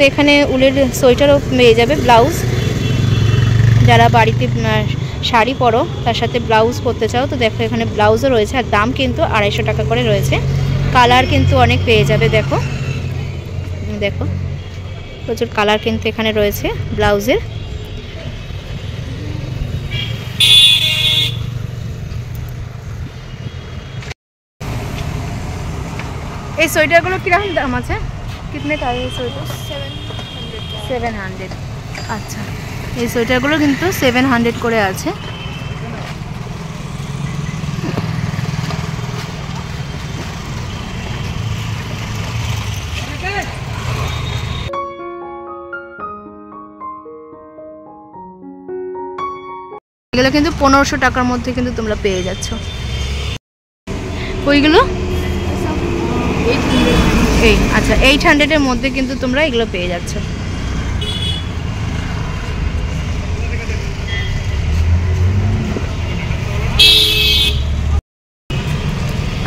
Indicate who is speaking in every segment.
Speaker 1: এখানে উলের সোয়েটারও পেয়ে যাবে, ব্লাউজ। যারা বাড়িতে শাড়ি পরো তার সাথে ব্লাউজ পরতে চাও তো দেখো এখানে ব্লাউজও রয়েছে। আর দাম কিন্তু 250 টাকা করে রয়েছে। কালার কিন্তু অনেক পেয়ে যাবে। দেখো দেখো প্রচুর কালার কিন্তু এখানে রয়েছে ব্লাউজের। এই সোয়েটারগুলো কিরকম দাম আছে? কিতনে का है ये সোয়েটার? 700। আচ্ছা, এই সোয়েটারগুলো কিন্তু 700 করে আছে। এগুলো কিন্তু 1500 টাকার মধ্যে কিন্তু তোমরা পেয়ে যাচ্ছ। ওইগুলো এই আচ্ছা 800 এর মধ্যে কিন্তু তোমরা এগুলো পেয়ে যাচ্ছ।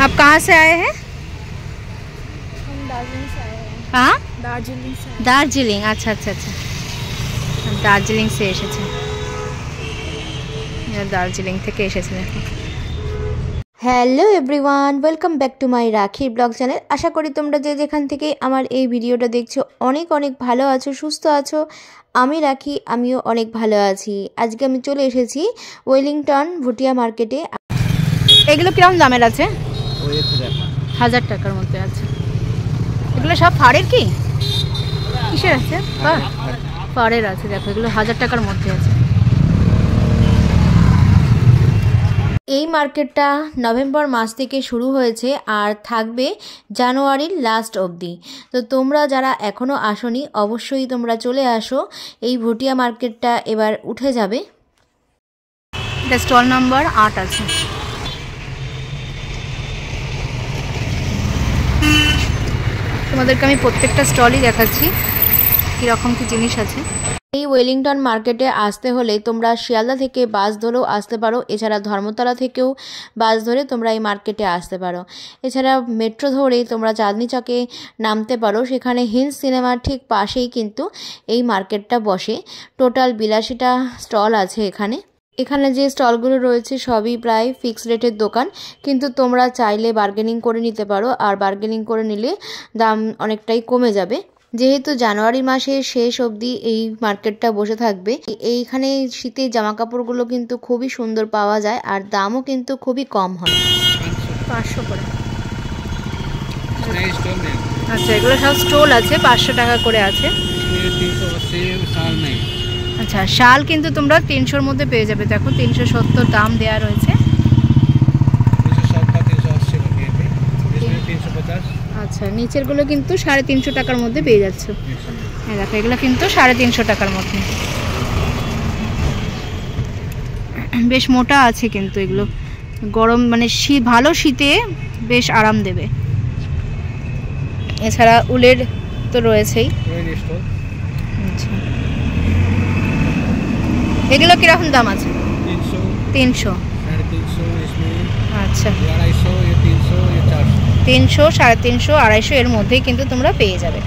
Speaker 1: आप कहाँ से आए हैं?
Speaker 2: हम दार्जिलिंग से आए हैं।
Speaker 1: कहाँ?
Speaker 2: दार्जिलिंग से।
Speaker 1: दार्जिलिंग, अच्छा अच्छा अच्छा, दार्जिलिंग से এসেছে, দার্জিলিং থেকে এসেছে। দেখো। Hello everyone, welcome back to my রাখির ব্লগ চ্যানেল। আশা করি তোমরা যে যেখান থেকে আমার এই ভিডিওটা দেখছো অনেক অনেক ভালো আছো, সুস্থ আছো। আমি রাখি, আমিও অনেক ভালো আছি। আজকে আমি চলে এসেছি ওয়েলিংটন ভুটিয়া মার্কেটে। এগুলো কিরকম দামের আছে? 1000 টাকার মধ্যে আছে। এগুলো সব ফাড়ের কি কিসের আছে? ফাড়ের আছে। দেখো এগুলো 1000 টাকার মধ্যে আছে। এই মার্কেটটা নভেম্বর মাস থেকে শুরু হয়েছে আর থাকবে জানুয়ারির লাস্ট অবধি। তো তোমরা যারা এখনও আসোনি অবশ্যই তোমরা চলে আসো। এই ভুটিয়া মার্কেটটা এবার উঠে যাবে। এটা স্টল নাম্বার 8 আছে। তোমাদেরকে আমি প্রত্যেকটা স্টলই দেখাচ্ছি কীরকম কী জিনিস আছে। এই ওয়েলিংটন মার্কেটে আসতে হলে তোমরা শিয়ালদা থেকে বাস ধরেও আসতে পারো, এছাড়া ধর্মতলা থেকেও বাস ধরে তোমরা এই মার্কেটে আসতে পারো। এছাড়া মেট্রো ধরে তোমরা চাঁদনি চকে নামতে পারো, সেখানে হিন্স সিনেমার ঠিক পাশেই কিন্তু এই মার্কেটটা বসে। টোটাল 82টা স্টল আছে এখানে। এখানে যে স্টলগুলো রয়েছে সবই প্রায় ফিক্সড রেটের দোকান, কিন্তু তোমরা চাইলে বার্গেনিং করে নিতে পারো, আর বার্গেনিং করে নিলে দাম অনেকটাই কমে যাবে। যেহেতু জানুয়ারি মাসের শেষ অবধি এই মার্কেটটা বসে থাকবে, এইখানে শীতের জামা কাপড়গুলো কিন্তু খুবই সুন্দর পাওয়া যায় আর দামও কিন্তু খুবই কম হয়। 500 করে। আচ্ছা, এগুলো সব স্টল আছে, 500 টাকা করে আছে। আচ্ছা, শাল কিন্তু তোমরা 300-র মধ্যে পেয়ে যাবে। দেখো 370 দাম দেয়া রয়েছে। আচ্ছা, নিচেরগুলো কিন্তু 350 টাকার মধ্যে পেয়ে যাচ্ছ। হ্যাঁ দেখো, এগুলো কিন্তু 350 টাকার মধ্যে। বেশ মোটা আছে কিন্তু এগুলো, গরম মানে ভালো শীতে বেশ আরাম দেবে। এছাড়া উলের তো রয়েছেই। আচ্ছা, এগুলো কিরকম দাম আছে? 300। আচ্ছা, 300, 350, 250 এর মধ্যেই কিন্তু তোমরা পেয়ে যাবে।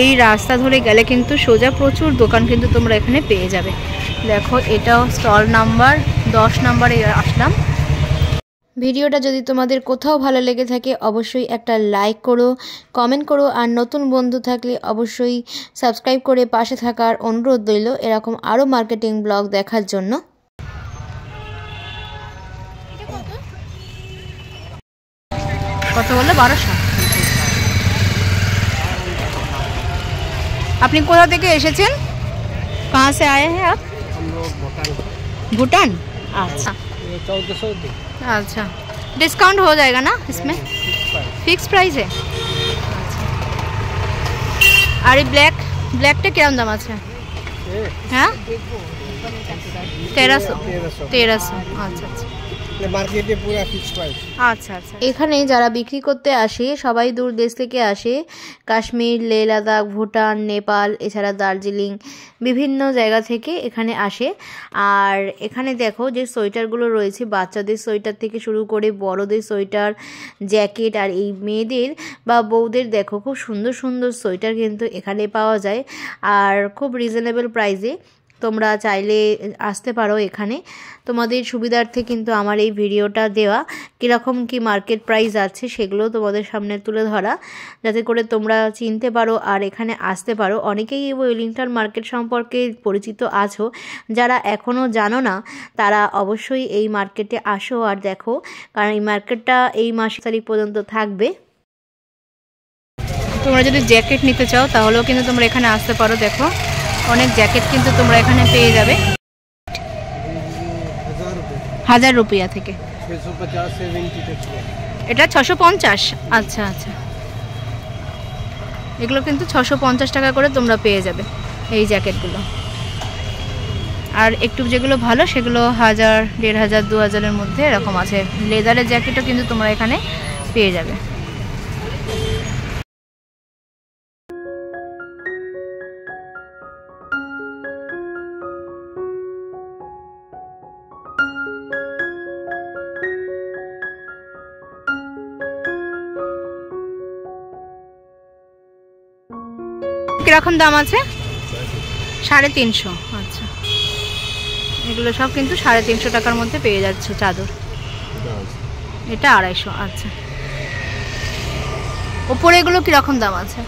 Speaker 1: এই রাস্তা ধরে গেলে কিন্তু সোজা প্রচুর দোকান কিন্তু তোমরা এখানে পেয়ে যাবে। দেখো এটাও স্টল নাম্বার 10 নাম্বারে আসলাম। ভিডিওটা যদি তোমাদের কোথাও ভালো লেগে থাকে অবশ্যই একটা লাইক করো, কমেন্ট করো, আর নতুন বন্ধু থাকলে অবশ্যই সাবস্ক্রাইব করে পাশে থাকার অনুরোধ রইল এরকম আরও মার্কেটিং ব্লগ দেখার জন্য। কত বললে? 1200। আপনি কোথা থেকে এসেছেন? कहाँ से आए हैं आप?
Speaker 3: हम लोग
Speaker 1: भूटान। अच्छा,
Speaker 3: 1400।
Speaker 1: अच्छा, डिस्काउंट हो जाएगा ना इसमें? फिक्स प्राइस है। अच्छा, अरे ब्लैकটা কিরকম দাম আছে? হ্যাঁ 1300। আচ্ছা আচ্ছা,
Speaker 3: মার্কেটে পুরো ফিক্সড প্রাইস।
Speaker 1: আচ্ছা আচ্ছা। এখানে যারা বিক্রি করতে আসে সবাই দূর দেশ থেকে আসে, কাশ্মীর, লেহ লাদাখ, ভুটান, নেপাল, এছাড়া দার্জিলিং, বিভিন্ন জায়গা থেকে এখানে আসে। আর এখানে দেখো যে সোয়েটারগুলো রয়েছে, বাচ্চাদের সোয়েটার থেকে শুরু করে বড়দের সোয়েটার, জ্যাকেট, আর এই মেয়েদের বা বউদের দেখো খুব সুন্দর সুন্দর সোয়েটার কিন্তু এখানে পাওয়া যায় আর খুব রিজনেবল প্রাইসে। তোমরা চাইলে আসতে পারো এখানে, তোমাদের সুবিধার্থে কিন্তু আমার এই ভিডিওটা দেওয়া, কীরকম কি মার্কেট প্রাইস আছে সেগুলো তোমাদের সামনে তুলে ধরা, যাতে করে তোমরা চিনতে পারো আর এখানে আসতে পারো। অনেকেই এই ওয়েলিংটন মার্কেট সম্পর্কে পরিচিত আছো, যারা এখনও জানো না তারা অবশ্যই এই মার্কেটে আসো আর দেখো, কারণ এই মার্কেটটা এই মাস তারিখ পর্যন্ত থাকবে। তোমরা যদি জ্যাকেট নিতে চাও তাহলেও কিন্তু তোমরা এখানে আসতে পারো। দেখো অনেক জ্যাকেট কিন্তু তোমরা এখানে পেয়ে যাবে 1000 রুপিয়া থেকে। এটা 650। আচ্ছা আচ্ছা, এগুলো কিন্তু 650 টাকা করে তোমরা পেয়ে যাবে এই জ্যাকেটগুলো। আর একটু যেগুলো ভালো সেগুলো 1000, 1500, 2000-এর মধ্যে এরকম আছে। লেদারের জ্যাকেটও কিন্তু তোমরা এখানে পেয়ে যাবে। কিরকম দাম আছে? 350। আচ্ছা, এগুলো সব কিন্তু 350 টাকার মধ্যে পেয়ে যাচ্ছে চাদর। এটা 250। আচ্ছা, ওপরে এগুলো কিরকম দাম আছে?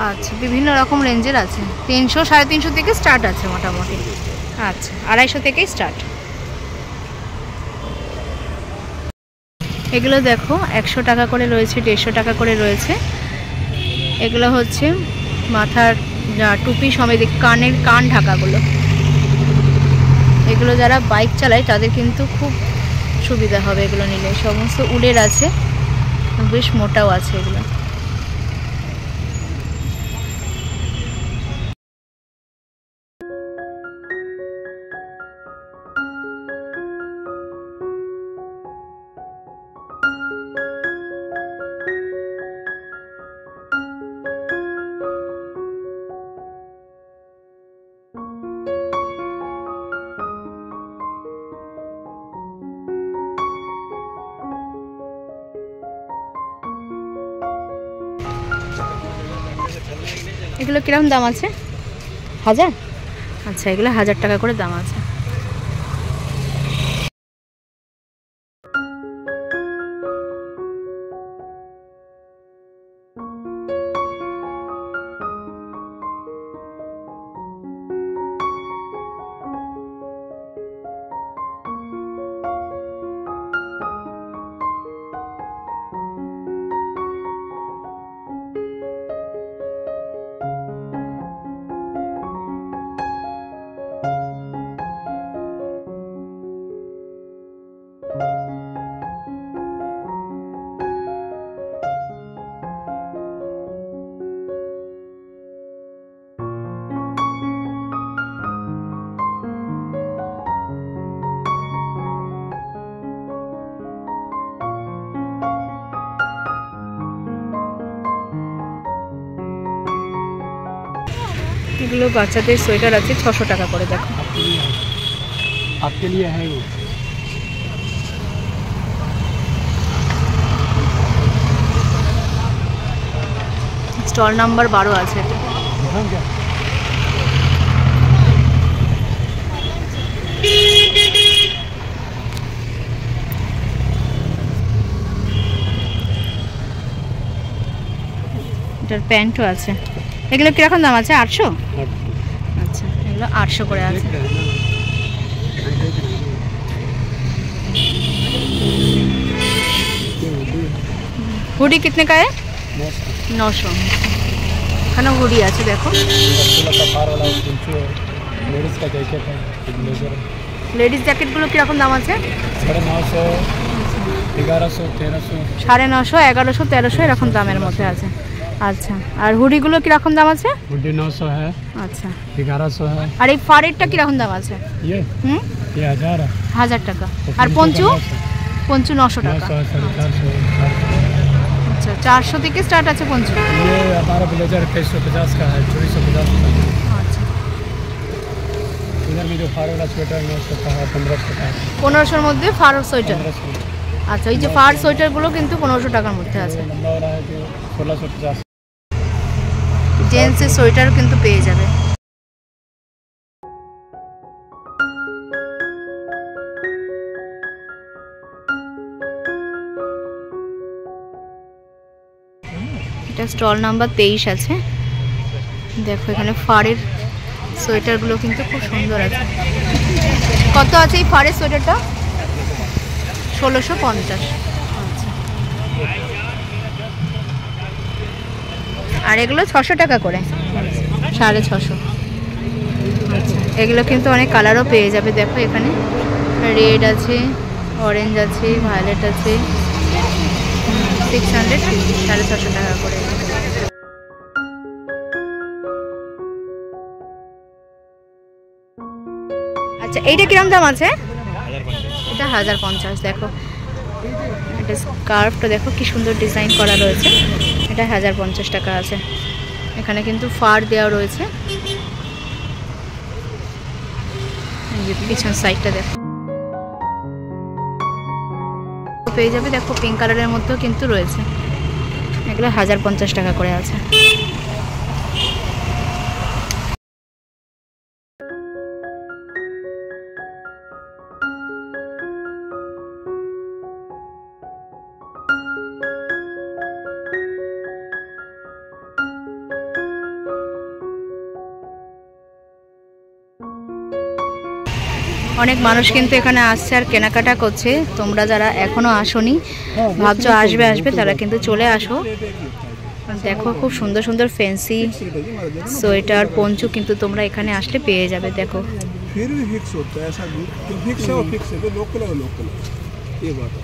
Speaker 1: আচ্ছা, বিভিন্ন রকম রেঞ্জের আছে। 300, 350 থেকে স্টার্ট আছে মোটামুটি। আচ্ছা, 250 থেকেই স্টার্ট। এগুলো দেখো 100 টাকা করে রয়েছে, 150 টাকা করে রয়েছে। এগুলো হচ্ছে মাথার টুপি সমেত কানের কান ঢাকাগুলো। এগুলো যারা বাইক চালায় তাদের কিন্তু খুব সুবিধা হবে এগুলো নিলে। সমস্ত উলের আছে, বেশ মোটাও আছে এগুলো। এগুলো কিরকম দাম আছে? 1000। আচ্ছা, এগুলো 1000 টাকা করে দাম আছে। এগুলো বাচ্চাদের সোয়েটার আছে 600 টাকা করে। দেখো
Speaker 3: आपके लिए है वो।
Speaker 1: স্টল নাম্বার 12 আছে। এটার প্যান্টও আছে। এগুলো কিরকম দাম আছে? 800। আচ্ছা, এগুলো 800 করে আছে। हुडी कितने का है? 900। এখানে হুডি আছে দেখো। লেডিস জ্যাকেটগুলো কিরকম দাম আছে?
Speaker 3: 950, 1100, 1300।
Speaker 1: 950, 1100, 1300 এরকম দামের মধ্যে আছে। আচ্ছা, আর হুডিগুলো কিরকম দাম আছে?
Speaker 3: हुडी 900 है,
Speaker 1: আচ্ছা,
Speaker 3: 1100 है।
Speaker 1: আর এই ফারেরটা কিরকম দাম আছে?
Speaker 3: ये
Speaker 1: হুম,
Speaker 3: 1000 है।
Speaker 1: 1000 টাকা।
Speaker 3: तो
Speaker 1: আর পঞ্চু?
Speaker 3: 900,
Speaker 1: পঞ্চু 900 টাকা।
Speaker 3: 900 450।
Speaker 1: আচ্ছা, 400 থেকে স্টার্ট আছে পঞ্চু।
Speaker 3: ये हमारा ब्लेजर 2350 का है, 2450 का है।
Speaker 1: আচ্ছা,
Speaker 3: इधर में जो फार वाला स्वेटर 900 का है, 1500 का है।
Speaker 1: 1500-র মধ্যে ফার সোয়েটার।
Speaker 3: 1500।
Speaker 1: আচ্ছা, এই যে ফার সোয়েটারগুলো কিন্তু 1500 টাকার মধ্যে আছে।
Speaker 3: जो लंबा वाला है जो 1650।
Speaker 1: জেন্টসের সোয়েটার কিন্তু পেয়ে যাবে। এটা স্টল নাম্বার 23 আছে। দেখো এখানে ফারের সোয়েটারগুলো কিন্তু খুব সুন্দর আছে। কত আছে এই ফারের সোয়েটারটা? 1650। আচ্ছা, আর এগুলো 600 টাকা করে, 650। আচ্ছা, এগুলো কিন্তু অনেক কালারও পেয়ে যাবে। দেখো এখানে রেড আছে, অরেঞ্জ আছে, ভায়োলেট আছে। 600, 650 টাকা করে। আচ্ছা, এইটা কিরম দাম আছে? এটা 1050। দেখো এটা স্কার্ফটা দেখো কি সুন্দর ডিজাইন করা রয়েছে। এটা 1050 টাকা আছে। এখানে কিন্তু ফার দেওয়া রয়েছে। এই যে পিছন সাইডটা দেখো পেয়ে যাবে। দেখো পিঙ্ক কালারের মধ্যেও কিন্তু রয়েছে। এগুলো 1050 টাকা করে আছে। অনেক মানুষ কিন্তু এখানে আসছে আর কেনাকাটা করছে। তোমরা যারা এখনো আসোনি, ভাবছো আসবে তারা কিন্তু চলে আসো। দেখো খুব সুন্দর সুন্দর ফ্যান্সি সোয়েটার, পঞ্চু কিন্তু তোমরা এখানে আসলে পেয়ে যাবে। দেখো
Speaker 4: फिर भी फिक्स होता है ऐसा नहीं जो फिक्स है वो फिक्स है, जो लोकल है वो लोकल है, ये बात है।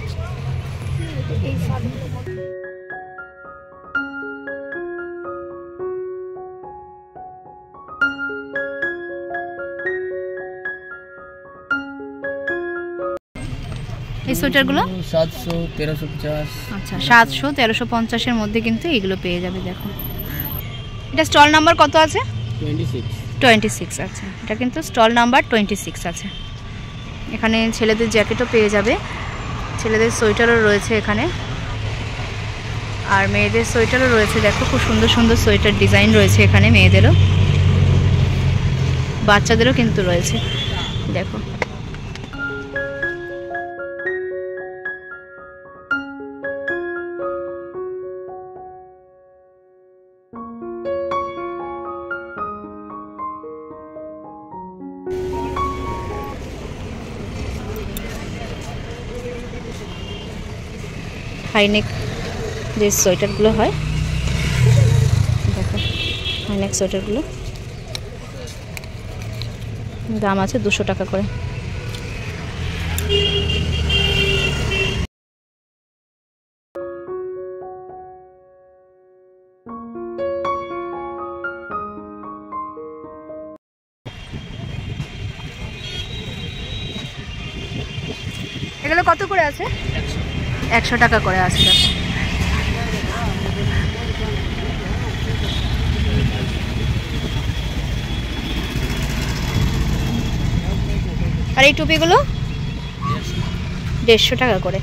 Speaker 1: এই সোয়েটারগুলো
Speaker 3: 700, 1350।
Speaker 1: আচ্ছা, 700, 1350-এর মধ্যে কিন্তু এগুলো পেয়ে যাবে। দেখো এটা স্টল নাম্বার কত আছে?
Speaker 3: 26।
Speaker 1: 26। আচ্ছা, এটা কিন্তু স্টল নাম্বার 26 আছে। এখানে ছেলেদের জ্যাকেটও পেয়ে যাবে, ছেলেদের সোয়েটারও রয়েছে এখানে, আর মেয়েদের সোয়েটারও রয়েছে। দেখো খুব সুন্দর সুন্দর সোয়েটার ডিজাইন রয়েছে এখানে, মেয়েদেরও বাচ্চাদেরও কিন্তু রয়েছে। দেখো হাইনেক যে সোয়েটারগুলো হয়, দেখো হাইনেক সোয়েটারগুলো দাম আছে 200 টাকা করে। এগুলো কত করে আছে? 100 টাকা করে আছে। আর এই টুপিগুলো 150 টাকা করে।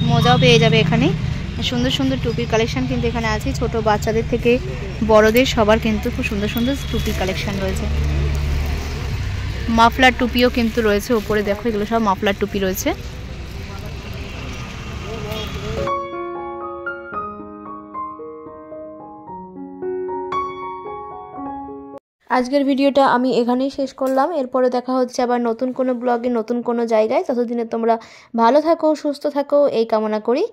Speaker 1: মোজাও পেয়ে যাবে এখানে। সুন্দর সুন্দর টুপির কালেকশন কিন্তু এখানে আছে, ছোট বাচ্চাদের থেকে বড়দের সবার কিন্তু খুব সুন্দর সুন্দর টুপির কালেকশন রয়েছে। মাফলার টুপিও কিন্তু রয়েছে উপরে। দেখো এগুলো সব মাফলার টুপি রয়েছে। আজকের ভিডিওটা আমি এখানেই শেষ করলাম। এরপরে দেখা হচ্ছে আবার নতুন কোনো ব্লগে, নতুন কোনো জায়গায়। ততদিনে তোমরা ভালো থাকো, সুস্থ থাকো এই কামনা করি।